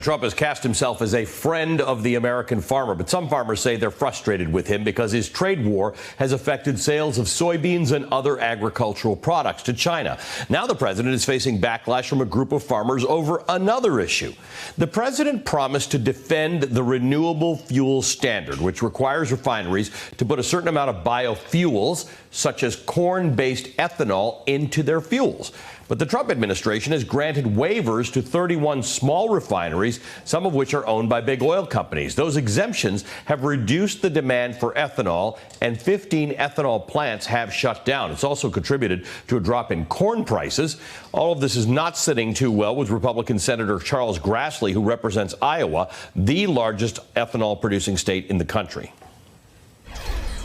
Trump has cast himself as a friend of the American farmer, but some farmers say they're frustrated with him because his trade war has affected sales of soybeans and other agricultural products to China. Now the president is facing backlash from a group of farmers over another issue. The president promised to defend the renewable fuel standard, which requires refineries to put a certain amount of biofuels, such as corn-based ethanol, into their fuels. But the Trump administration has granted waivers to 31 small refineries, some of which are owned by big oil companies. Those exemptions have reduced the demand for ethanol, and 15 ethanol plants have shut down. It's also contributed to a drop in corn prices. All of this is not sitting too well with Republican Senator Charles Grassley, who represents Iowa, the largest ethanol-producing state in the country.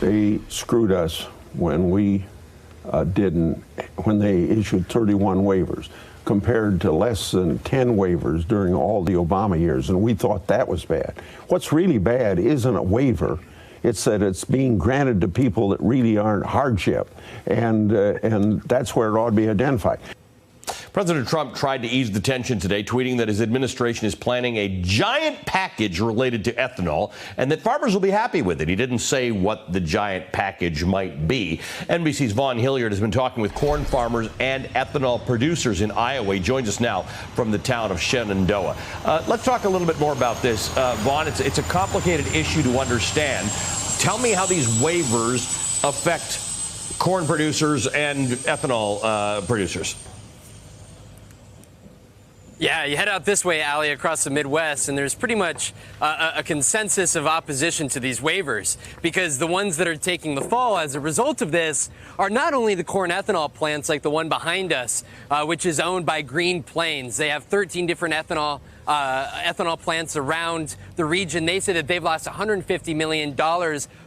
They screwed us when when they issued 31 waivers compared to less than 10 waivers during all the Obama years, and we thought that was bad. What's really bad isn't a waiver, it's that it's being granted to people that really aren't hardship, and that's where it ought to be identified. President Trump tried to ease the tension today, tweeting that his administration is planning a giant package related to ethanol and that farmers will be happy with it. He didn't say what the giant package might be. NBC's Vaughn Hilliard has been talking with corn farmers and ethanol producers in Iowa. He joins us now from the town of Shenandoah. Let's talk a little bit more about this. Vaughn, it's a complicated issue to understand. Tell me how these waivers affect corn producers and ethanol producers. Yeah, you head out this way, Ali, across the Midwest, and there's pretty much a consensus of opposition to these waivers, because the ones that are taking the fall as a result of this are not only the corn ethanol plants like the one behind us, which is owned by Green Plains. They have 13 different ethanol plants around the region. They say that they've lost $150 million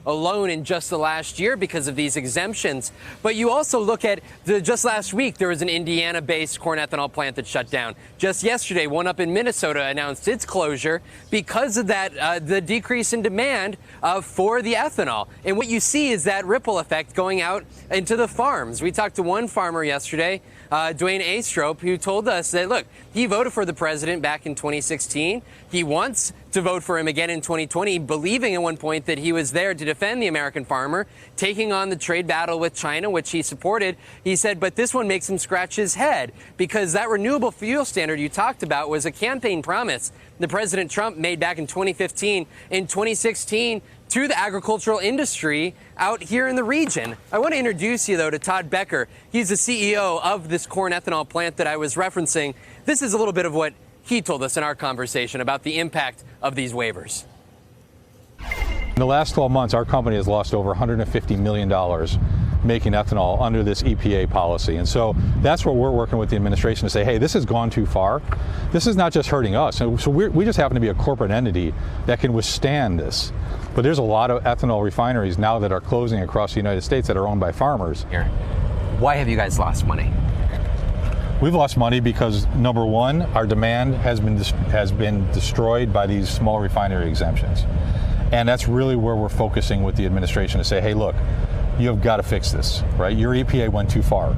alone in just the last year because of these exemptions. But you also look at just last week, there was an Indiana-based corn ethanol plant that shut down. Just yesterday, one up in Minnesota announced its closure because of that, the decrease in demand for the ethanol. And what you see is that ripple effect going out into the farms. We talked to one farmer yesterday, Dwayne Astrop, who told us that, look, he voted for the president back in 2016. He wants to vote for him again in 2020, believing at one point that he was there to defend the American farmer, taking on the trade battle with China, which he supported. He said, but this one makes him scratch his head because that renewable fuel standard you talked about was a campaign promise that President Trump made back in 2015 and 2016 to the agricultural industry out here in the region. I want to introduce you, though, to Todd Becker. He's the CEO of this corn ethanol plant that I was referencing. This is a little bit of what he told us in our conversation about the impact of these waivers. In the last 12 months, our company has lost over $150 million making ethanol under this EPA policy. And so that's what we're working with the administration to say, hey, this has gone too far. This is not just hurting us. So we just happen to be a corporate entity that can withstand this. But there's a lot of ethanol refineries now that are closing across the United States that are owned by farmers. Why have you guys lost money? We've lost money because, number one, our demand has been destroyed by these small refinery exemptions. And that's really where we're focusing with the administration to say, hey, look, you have got to fix this, right? Your EPA went too far.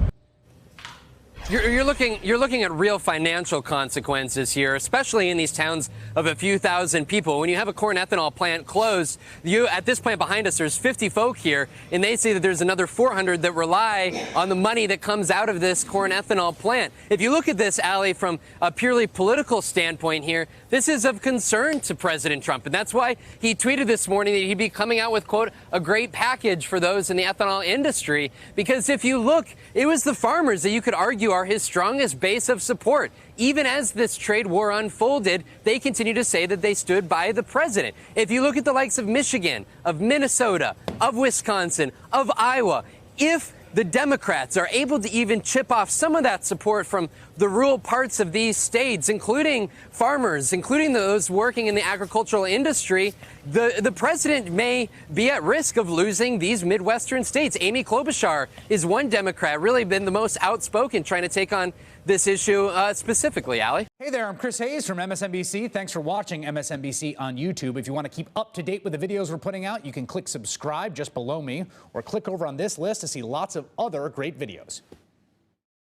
You're looking at real financial consequences here, especially in these towns of a few thousand people. When you have a corn ethanol plant closed, at this plant behind us, there's 50 folk here, and they say that there's another 400 that rely on the money that comes out of this corn ethanol plant. If you look at this, Ali, from a purely political standpoint here, this is of concern to President Trump, and that's why he tweeted this morning that he'd be coming out with, quote, a great package for those in the ethanol industry. Because if you look, it was the farmers that you could argue are his strongest base of support. Even as this trade war unfolded, they continue to say that they stood by the president. If you look at the likes of Michigan, of Minnesota, of Wisconsin, of Iowa, if the Democrats are able to even chip off some of that support from the rural parts of these states, including farmers, including those working in the agricultural industry, the president may be at risk of losing these Midwestern states. Amy Klobuchar is one Democrat, really been the most outspoken trying to take on this issue specifically. Ali? Hey there, I'm Chris Hayes from MSNBC. Thanks for watching MSNBC on YouTube. If you want to keep up to date with the videos we're putting out, you can click subscribe just below me or click over on this list to see lots of other great videos.